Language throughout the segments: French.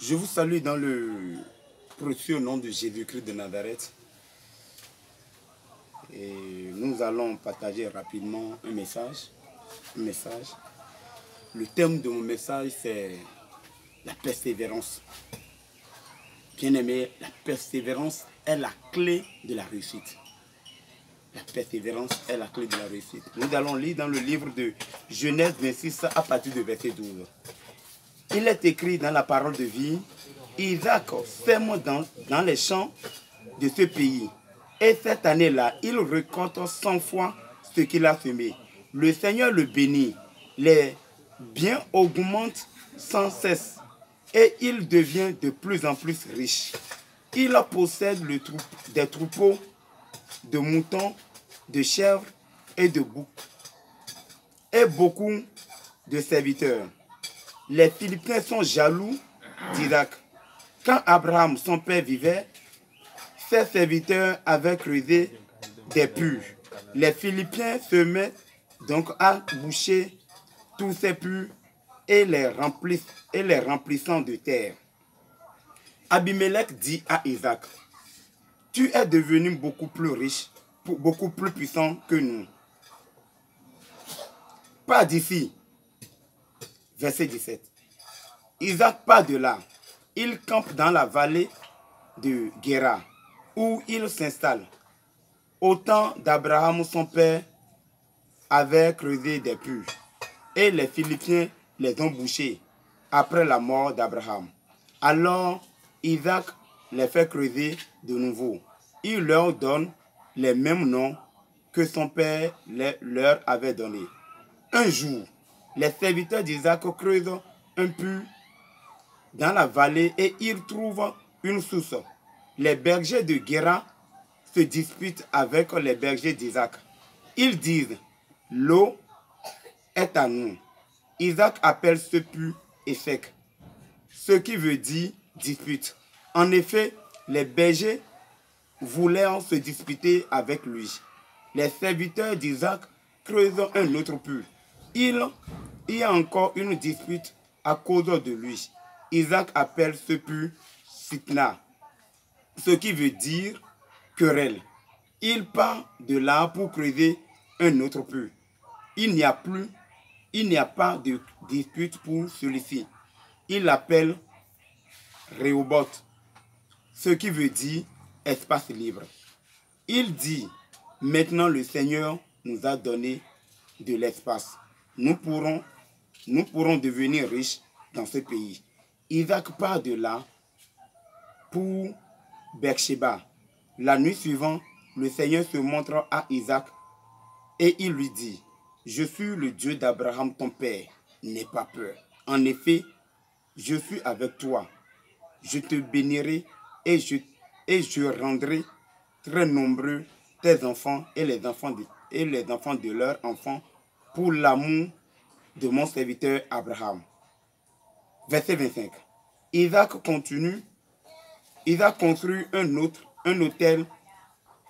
Je vous salue dans le précieux nom de Jésus-Christ de Nazareth. Et nous allons partager rapidement un message. Le thème de mon message, c'est la persévérance. Bien-aimé, la persévérance est la clé de la réussite. La persévérance est la clé de la réussite. Nous allons lire dans le livre de Genèse 26 à partir de verset 12. Il est écrit dans la parole de vie, Isaac sème dans les champs de ce pays. Et cette année-là, il récolte 100 fois ce qu'il a semé. Le Seigneur le bénit. Les biens augmentent sans cesse. Et il devient de plus en plus riche. Il possède des troupeaux de moutons, de chèvres et de boucs. Et beaucoup de serviteurs. Les Philippiens sont jaloux d'Isaac. Quand Abraham, son père, vivait, ses serviteurs avaient creusé des puits. Les Philippiens se mettent donc à boucher tous ces puits et les remplissant de terre. Abimelech dit à Isaac, « Tu es devenu beaucoup plus riche, beaucoup plus puissant que nous. Pas d'ici. » Verset 17. Isaac part de là. Il campe dans la vallée de Guéra, où il s'installe. Au temps d'Abraham, son père avait creusé des puits, et les Philippiens les ont bouchés après la mort d'Abraham. Alors Isaac les fait creuser de nouveau. Il leur donne les mêmes noms que son père leur avait donnés. Un jour, les serviteurs d'Isaac creusent un puits dans la vallée et ils trouvent une source. Les bergers de Guéra se disputent avec les bergers d'Isaac. Ils disent, l'eau est à nous. Isaac appelle ce puits Éphec, ce qui veut dire dispute. En effet, les bergers voulaient se disputer avec lui. Les serviteurs d'Isaac creusent un autre puits. Il y a encore une dispute à cause de lui. Isaac appelle ce puits Sitna, ce qui veut dire querelle. Il part de là pour creuser un autre puits. Il n'y a pas de dispute pour celui-ci. Il l'appelle Rehoboth, ce qui veut dire espace libre. Il dit, maintenant le Seigneur nous a donné de l'espace. Nous pourrons devenir riches dans ce pays. Isaac part de là pour Beersheba. La nuit suivante, le Seigneur se montre à Isaac et il lui dit, je suis le Dieu d'Abraham ton père, n'aie pas peur. En effet, je suis avec toi. Je te bénirai et je rendrai très nombreux tes enfants et les enfants de leurs enfants pour l'amour de mon serviteur Abraham. Verset 25. Isaac construit un autel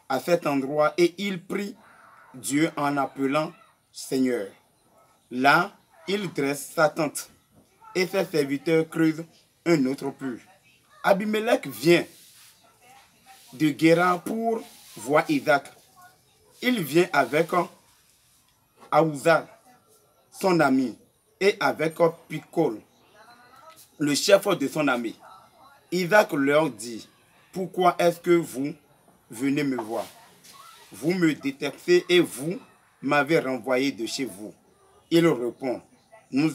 à cet endroit et il prie Dieu en appelant Seigneur. Là, il dresse sa tente et ses serviteurs creusent un autre puits. Abimelech vient de Guéra pour voir Isaac. Il vient avec Aouza, son ami, et avec Picol, le chef de son ami. Isaac leur dit, pourquoi est-ce que vous venez me voir? Vous me détestez et vous m'avez renvoyé de chez vous. Il répond, nous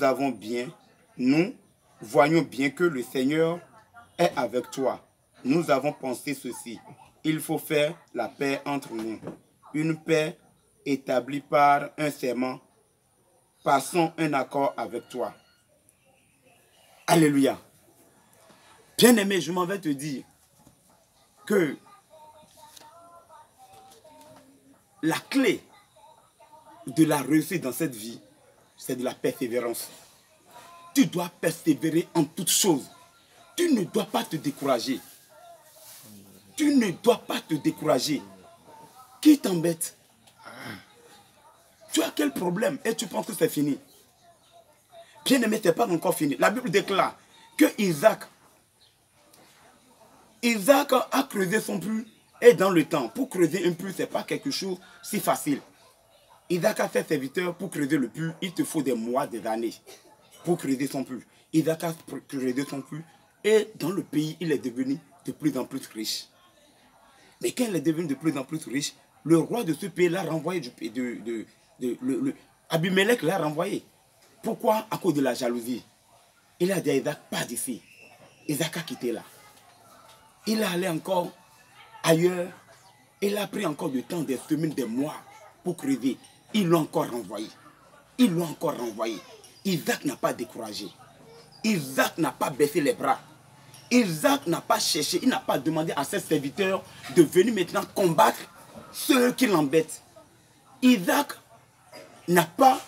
voyons bien que le Seigneur est avec toi. Nous avons pensé ceci. Il faut faire la paix entre nous. Une paix établie par un serment. Passons un accord avec toi. Alléluia. Bien-aimé, je m'en vais te dire que la clé de la réussite dans cette vie, c'est de la persévérance. Tu dois persévérer en toutes choses. Tu ne dois pas te décourager. Tu ne dois pas te décourager. Qui t'embête? Tu as quel problème et tu penses que c'est fini? Bien-aimé, ce n'est pas encore fini. La Bible déclare que Isaac Isaac a creusé son puits et dans le temps, pour creuser un puits, ce n'est pas quelque chose si facile. Isaac a fait serviteur pour creuser le puits, il te faut des mois, des années pour creuser son puits. Isaac a creusé son puits et dans le pays, il est devenu de plus en plus riche. Mais quand il est devenu de plus en plus riche, le roi de ce pays l'a renvoyé du pays Abimelech l'a renvoyé. Pourquoi? À cause de la jalousie. Il a dit à Isaac, pas d'ici. Isaac a quitté là. Il est allé encore ailleurs. Il a pris encore du temps, des semaines, des mois pour creuser. Ils l'ont encore renvoyé. Ils l'ont encore renvoyé. Isaac n'a pas découragé. Isaac n'a pas baissé les bras. Isaac n'a pas cherché, il n'a pas demandé à ses serviteurs de venir maintenant combattre ceux qui l'embêtent. Isaac n'a pas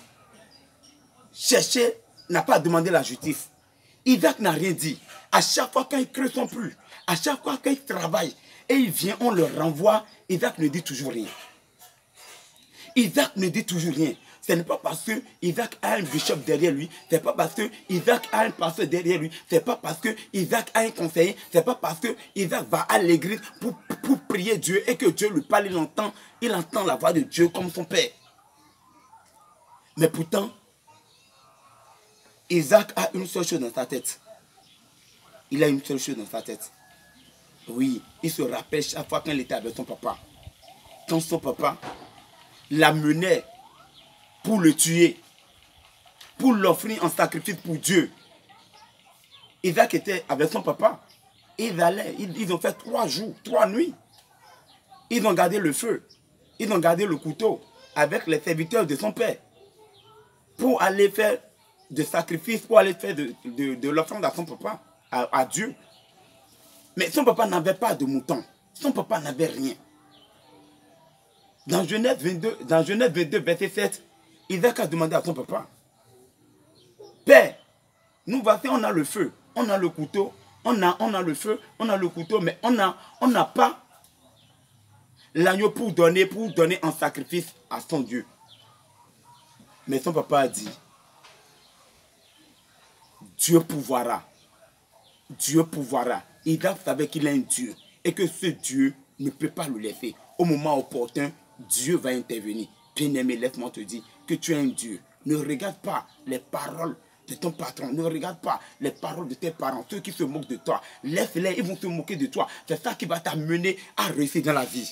cherché, n'a pas demandé la justice. Isaac n'a rien dit. À chaque fois qu'il creuse son puits, à chaque fois qu'il travaille et il vient, on le renvoie, Isaac ne dit toujours rien. Isaac ne dit toujours rien. Ce n'est pas parce que Isaac a un bishop derrière lui, ce n'est pas parce que Isaac a un pasteur derrière lui, ce n'est pas parce que Isaac a un conseiller, ce n'est pas parce que Isaac va à l'église pour prier Dieu et que Dieu lui parle, il entend la voix de Dieu comme son père. Mais pourtant, Isaac a une seule chose dans sa tête. Il a une seule chose dans sa tête. Oui, il se rappelle chaque fois quand il était avec son papa. Quand son papa l'amenait pour le tuer, pour l'offrir en sacrifice pour Dieu. Isaac était avec son papa. Ils ont fait 3 jours, 3 nuits. Ils ont gardé le feu. Ils ont gardé le couteau avec les serviteurs de son père. Pour aller faire des sacrifices, pour aller faire de l'offrande à son papa, à Dieu. Mais son papa n'avait pas de mouton. Son papa n'avait rien. Dans Genèse 22, verset 7, Isaac a demandé à son papa, Père, nous voici, on a le feu, on a le couteau, on a le feu, on a le couteau, mais on n'a pas l'agneau pour donner en sacrifice à son Dieu. Mais son papa a dit, Dieu pourvoira. Dieu pourvoira. Isaac savait qu'il a un Dieu et que ce Dieu ne peut pas le laisser. Au moment opportun, Dieu va intervenir. Bien-aimé, laisse-moi te dire que tu es un Dieu. Ne regarde pas les paroles de ton patron. Ne regarde pas les paroles de tes parents, ceux qui se moquent de toi. Laisse-les, ils vont se moquer de toi. C'est ça qui va t'amener à réussir dans la vie.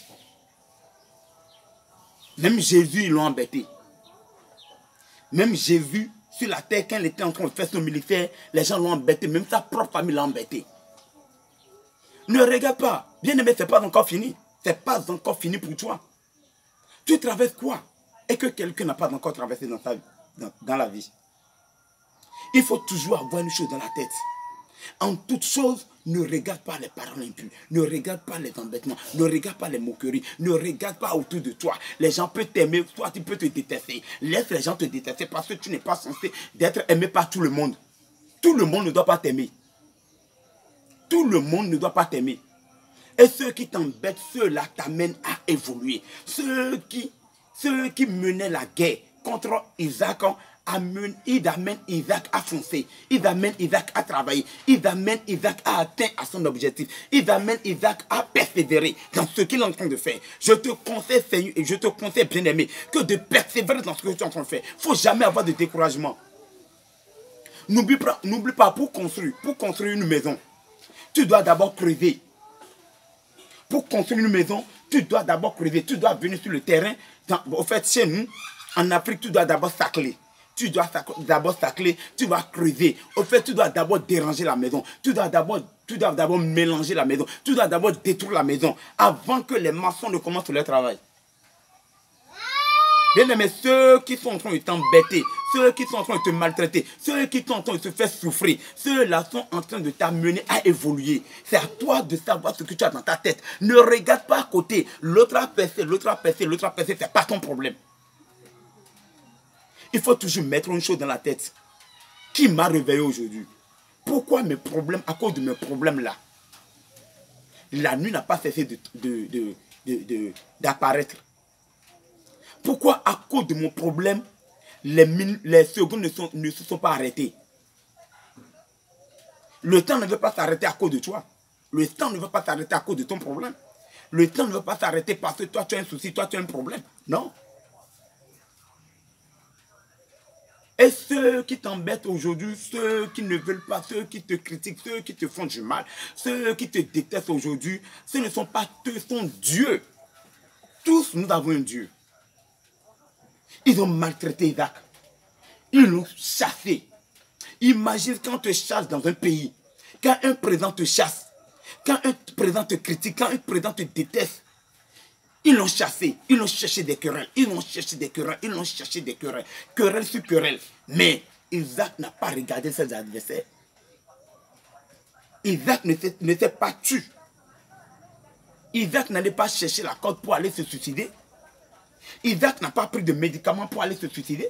Même Jésus, ils l'ont embêté. Même Jésus, sur la terre, quand il était en train de faire son ministère, les gens l'ont embêté. Même sa propre famille l'a embêté. Ne regarde pas. Bien-aimé, ce n'est pas encore fini. Ce n'est pas encore fini pour toi. Tu traverses quoi? Et que quelqu'un n'a pas encore traversé dans la vie. Il faut toujours avoir une chose dans la tête. En toute chose, ne regarde pas les paroles impures. Ne regarde pas les embêtements. Ne regarde pas les moqueries. Ne regarde pas autour de toi. Les gens peuvent t'aimer, toi tu peux te détester. Laisse les gens te détester parce que tu n'es pas censé d'être aimé par tout le monde. Tout le monde ne doit pas t'aimer. Tout le monde ne doit pas t'aimer. Et ceux qui t'embêtent, ceux-là t'amènent à évoluer. Ceux qui menaient la guerre contre Isaac, ils amènent Isaac à foncer. Ils amènent Isaac à travailler. Ils amènent Isaac à atteindre à son objectif. Ils amènent Isaac à persévérer dans ce qu'il est en train de faire. Je te conseille, Seigneur, et je te conseille, bien-aimé, que de persévérer dans ce que tu es en train de faire. Il ne faut jamais avoir de découragement. N'oublie pas, pour construire une maison, tu dois d'abord creuser. Pour construire une maison, tu dois d'abord creuser. Tu dois venir sur le terrain. En fait, chez nous, en Afrique, tu dois d'abord sacler. Tu dois d'abord sacler, tu vas creuser. Au fait, tu dois d'abord déranger la maison. Tu dois d'abord mélanger la maison. Tu dois d'abord détruire la maison avant que les maçons ne commencent leur travail. Bien aimé, ceux qui sont en train de t'embêter, ceux qui sont en train de te maltraiter, ceux qui sont en train de te faire souffrir, ceux-là sont en train de t'amener à évoluer. C'est à toi de savoir ce que tu as dans ta tête. Ne regarde pas à côté. L'autre a percé, c'est pas ton problème. Il faut toujours mettre une chose dans la tête. Qui m'a réveillé aujourd'hui? Pourquoi mes problèmes, à cause de mes problèmes là, la nuit n'a pas cessé d'apparaître? Pourquoi à cause de mon problème, les secondes ne se sont pas arrêtées? Le temps ne veut pas s'arrêter à cause de toi. Le temps ne va pas s'arrêter à cause de ton problème. Le temps ne va pas s'arrêter parce que toi tu as un souci, toi tu as un problème. Non. Et ceux qui t'embêtent aujourd'hui, ceux qui ne veulent pas, ceux qui te critiquent, ceux qui te font du mal, ceux qui te détestent aujourd'hui, ce ne sont pas eux, ce sont Dieu. Tous, nous avons un Dieu. Ils ont maltraité Isaac. Ils l'ont chassé. Imagine quand on te chasse dans un pays, quand un président te chasse, quand un président te critique, quand un président te déteste. Ils l'ont chassé, ils l'ont cherché des querelles, ils l'ont cherché des querelles, ils l'ont cherché des querelles, querelle sur querelle. Mais Isaac n'a pas regardé ses adversaires. Isaac ne s'est pas tué. Isaac n'allait pas chercher la corde pour aller se suicider. Isaac n'a pas pris de médicaments pour aller se suicider.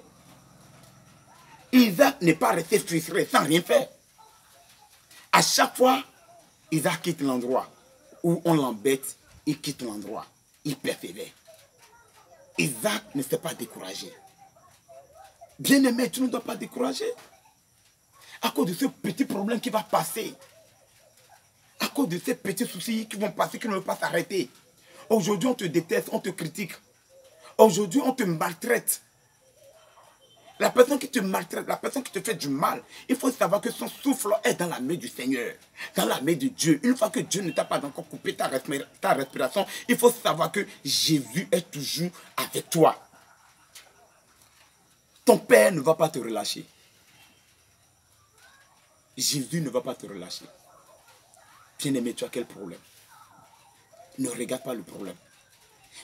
Isaac n'est pas resté frustré sans rien faire. À chaque fois, Isaac quitte l'endroit où on l'embête, il quitte l'endroit. Il persévère. Isaac ne s'est pas découragé. Bien-aimé, tu ne dois pas décourager. À cause de ce petit problème qui va passer. À cause de ces petits soucis qui vont passer, qui ne vont pas s'arrêter. Aujourd'hui, on te déteste, on te critique. Aujourd'hui, on te maltraite. La personne qui te maltraite, la personne qui te fait du mal, il faut savoir que son souffle est dans la main du Seigneur, dans la main de Dieu. Une fois que Dieu ne t'a pas encore coupé ta respiration, il faut savoir que Jésus est toujours avec toi. Ton Père ne va pas te relâcher. Jésus ne va pas te relâcher. Bien-aimé, tu as quel problème? Ne regarde pas le problème.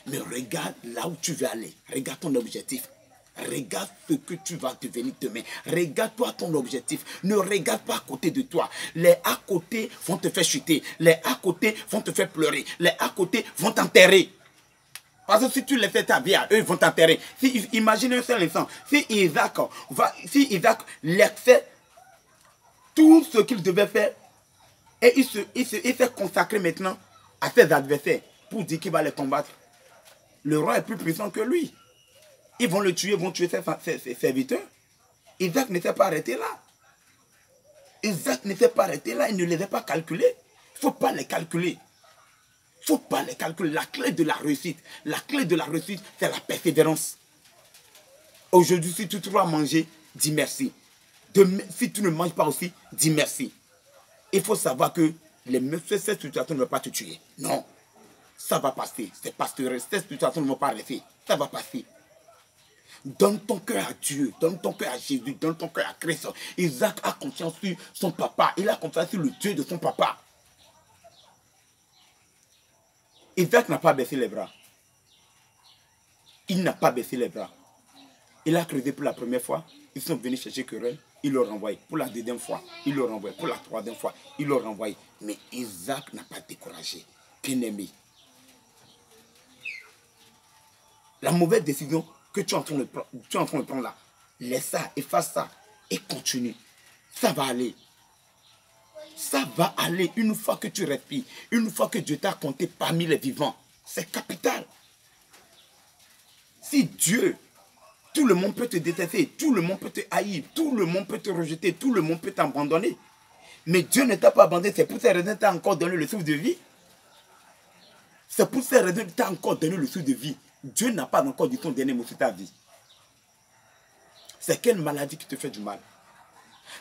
Mais regarde là où tu veux aller. Regarde ton objectif. Regarde ce que tu vas devenir demain. Regarde-toi ton objectif. Ne regarde pas à côté de toi. Les à côté vont te faire chuter. Les à côté vont te faire pleurer. Les à côté vont t'enterrer. Parce que si tu les fais ta vie à eux, ils vont t'enterrer. Si, imagine un seul instant. Si Isaac laisse fait tout ce qu'il devait faire et il s'est consacré maintenant à ses adversaires pour dire qu'il va les combattre. Le roi est plus puissant que lui. Ils vont le tuer, ils vont tuer ses serviteurs. Isaac ne s'est pas arrêté là. Isaac ne s'est pas arrêté là, il ne les a pas calculés. Il ne faut pas les calculer. Il ne faut pas les calculer. La clé de la réussite, c'est la persévérance. Aujourd'hui, si tu trouves à manger, dis merci. Demain, si tu ne manges pas aussi, dis merci. Il faut savoir que cette situation ne va pas te tuer. Non. Ça va passer. C'est pastorel. Cette situation ne va pas rester. Ça va passer. Donne ton cœur à Dieu, donne ton cœur à Jésus, donne ton cœur à Christ. Isaac a confiance sur son papa, il a confiance sur le Dieu de son papa. Isaac n'a pas baissé les bras. Il n'a pas baissé les bras. Il a creusé pour la première fois, ils sont venus chercher querelle, il leur renvoie. Pour la deuxième fois, il leur renvoie. Pour la troisième fois, il leur renvoie. Mais Isaac n'a pas découragé. Bien-aimé. La mauvaise décision que tu es en train de prendre là, laisse ça, efface ça et continue. Ça va aller. Ça va aller une fois que tu respires, une fois que Dieu t'a compté parmi les vivants. C'est capital. Si Dieu, tout le monde peut te détester, tout le monde peut te haïr, tout le monde peut te rejeter, tout le monde peut t'abandonner. Mais Dieu ne t'a pas abandonné, c'est pour ces raisons que tu as encore donné le souffle de vie. C'est pour ces raisons que tu as encore donné le souffle de vie. Dieu n'a pas encore dit ton dernier mot sur ta vie. C'est quelle maladie qui te fait du mal?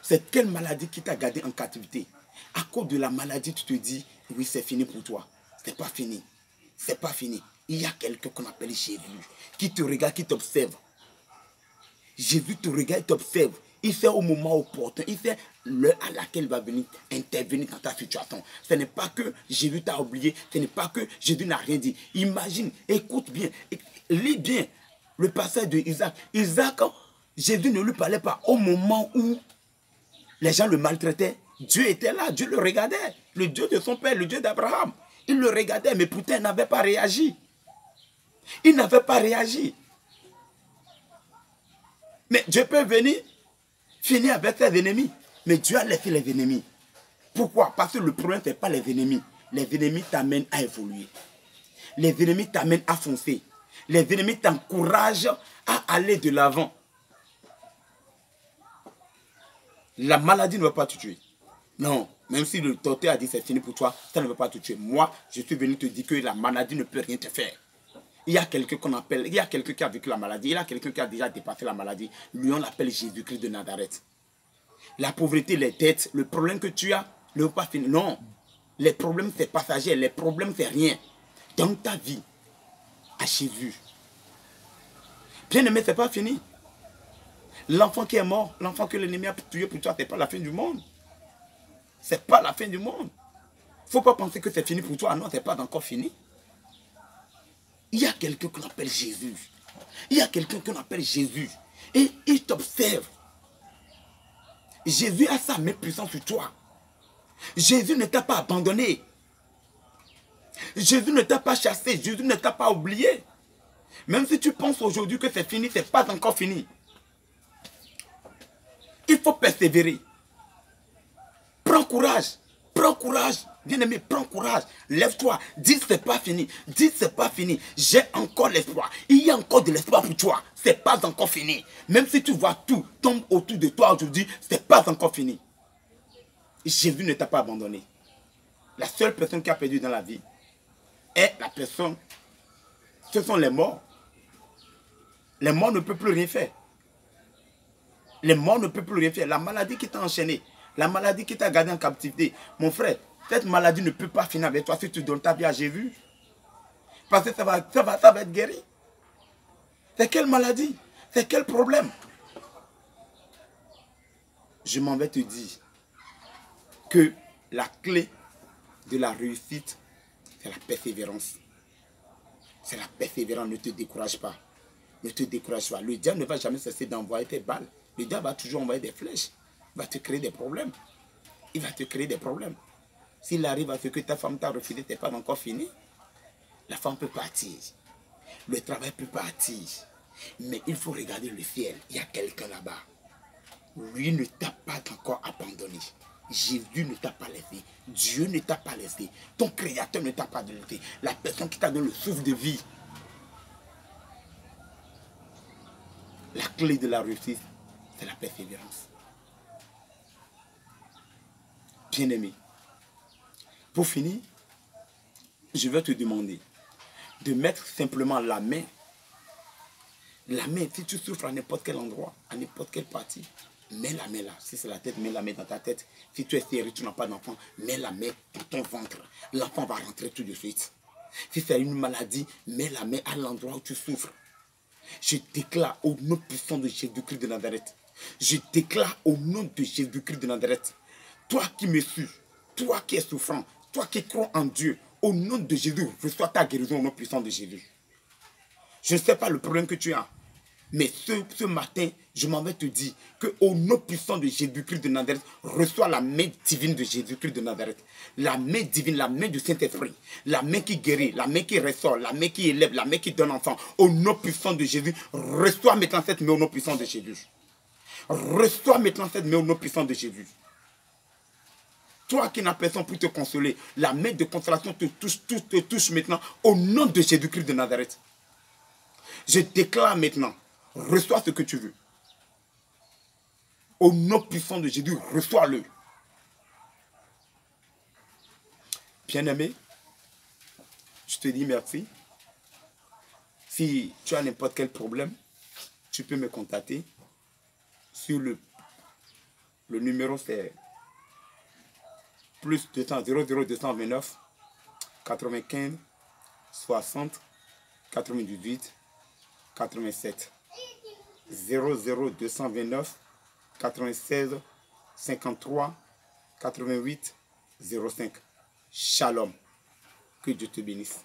C'est quelle maladie qui t'a gardé en captivité? À cause de la maladie, tu te dis, oui, c'est fini pour toi. C'est pas fini. C'est pas fini. Il y a quelqu'un qu'on appelle Jésus, qui te regarde, qui t'observe. Jésus te regarde, il t'observe. Il sait au moment opportun, il sait l'heure à laquelle il va venir intervenir dans ta situation. Ce n'est pas que Jésus t'a oublié, ce n'est pas que Jésus n'a rien dit. Imagine, écoute bien, lis bien le passage de Isaac. Isaac, Jésus ne lui parlait pas au moment où les gens le maltraitaient. Dieu était là, Dieu le regardait. Le Dieu de son père, le Dieu d'Abraham. Il le regardait, mais pourtant il n'avait pas réagi. Il n'avait pas réagi. Mais Dieu peut venir, finir avec ses ennemis. Mais Dieu a laissé les ennemis. Pourquoi? Parce que le problème, ce n'est pas les ennemis. Les ennemis t'amènent à évoluer. Les ennemis t'amènent à foncer. Les ennemis t'encouragent à aller de l'avant. La maladie ne va pas te tuer. Non. Même si le docteur a dit c'est fini pour toi, ça ne veut pas te tuer. Moi, je suis venu te dire que la maladie ne peut rien te faire. Il y a quelqu'un qu'on appelle, il y a quelqu'un qui a vécu la maladie, il y a quelqu'un qui a déjà dépassé la maladie. Lui, on l'appelle Jésus-Christ de Nazareth. La pauvreté, les dettes, le problème que tu as ne veut pas finir. Non, les problèmes c'est passager, les problèmes c'est rien. Dans ta vie, à Jésus. Bien aimé, c'est pas fini. L'enfant qui est mort, l'enfant que l'ennemi a tué pour toi, c'est pas la fin du monde. C'est pas la fin du monde. Faut pas penser que c'est fini pour toi. Non, c'est pas encore fini. Il y a quelqu'un qu'on appelle Jésus. Il y a quelqu'un qu'on appelle Jésus. Et il t'observe. Jésus a sa main puissante sur toi. Jésus ne t'a pas abandonné. Jésus ne t'a pas chassé. Jésus ne t'a pas oublié. Même si tu penses aujourd'hui que c'est fini, c'est pas encore fini. Il faut persévérer. Prends courage. Prends courage. Bien-aimé, prends courage. Lève-toi. Dis c'est pas fini. Dis c'est pas fini. J'ai encore l'espoir. Il y a encore de l'espoir pour toi. C'est pas encore fini. Même si tu vois tout tombe autour de toi aujourd'hui, c'est pas encore fini. Jésus ne t'a pas abandonné. La seule personne qui a perdu dans la vie est la personne. Ce sont les morts. Les morts ne peuvent plus rien faire. Les morts ne peuvent plus rien faire. La maladie qui t'a enchaîné, la maladie qui t'a gardé en captivité, mon frère, cette maladie ne peut pas finir avec toi si tu donnes ta vie à Jésus. Parce que ça va être guéri. C'est quelle maladie? C'est quel problème? Je m'en vais te dire que la clé de la réussite, c'est la persévérance. C'est la persévérance, ne te décourage pas. Ne te décourage pas. Le diable ne va jamais cesser d'envoyer tes balles. Le diable va toujours envoyer des flèches. Il va te créer des problèmes. Il va te créer des problèmes. S'il arrive à ce que ta femme t'a refusé, tu n'es pas encore fini. La femme peut partir. Le travail peut partir. Mais il faut regarder le ciel. Il y a quelqu'un là-bas. Lui ne t'a pas encore abandonné. Jésus ne t'a pas laissé. Dieu ne t'a pas laissé. Ton créateur ne t'a pas laissé. La personne qui t'a donné le souffle de vie. La clé de la réussite, c'est la persévérance. Bien-aimé, pour finir, je vais te demander de mettre simplement la main. La main, si tu souffres à n'importe quel endroit, à n'importe quelle partie, mets la main là. Si c'est la tête, mets la main dans ta tête. Si tu es sérieux, tu n'as pas d'enfant, mets la main dans ton ventre. L'enfant va rentrer tout de suite. Si c'est une maladie, mets la main à l'endroit où tu souffres. Je déclare au nom puissant de Jésus-Christ de Nazareth. Je déclare au nom de Jésus-Christ de Nazareth. Toi qui me suis, toi qui es souffrant, toi qui crois en Dieu, au nom de Jésus, reçois ta guérison au nom puissant de Jésus. Je ne sais pas le problème que tu as, mais ce matin, je m'en vais te dire qu'au nom puissant de Jésus-Christ de Nazareth, reçois la main divine de Jésus-Christ de Nazareth. La main divine, la main du Saint-Esprit, la main qui guérit, la main qui ressort, la main qui élève, la main qui donne enfant. Au nom puissant de Jésus, reçois maintenant cette main au nom puissant de Jésus. Reçois maintenant cette main au nom puissant de Jésus. Toi qui n'as personne pour te consoler, la main de consolation te touche maintenant au nom de Jésus-Christ de Nazareth. Je déclare maintenant, reçois ce que tu veux. Au nom puissant de Jésus, reçois-le. Bien-aimé, je te dis merci. Si tu as n'importe quel problème, tu peux me contacter. Sur le numéro, c'est plus 200 00229 95 60 98 87 00229 96 53 88 05. Shalom. Que Dieu te bénisse.